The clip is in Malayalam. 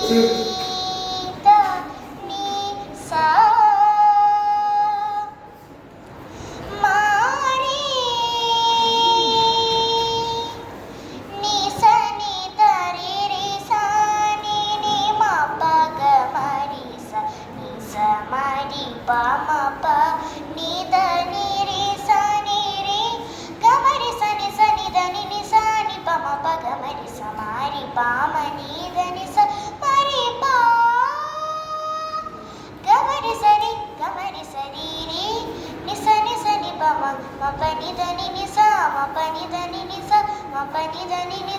ത നി സ മാരി നി സ നി ത രി രി സ നി നി മ പ ഗ മ രി സ നി സ മ രി പ മ പ നി ധ നി രി സ നി രി ഗ മ രി സ നി ധ നി നി സ നി പ മ പ ഗ മ രി സ മ രി പ മ നി ധ നി സ മ രി പ ഗ മ രി സ രി രി നി സ നി പ മ പ നി ധ നി നി സ മ പ നി ധ നി നി സ മ പ നി ധ നി നി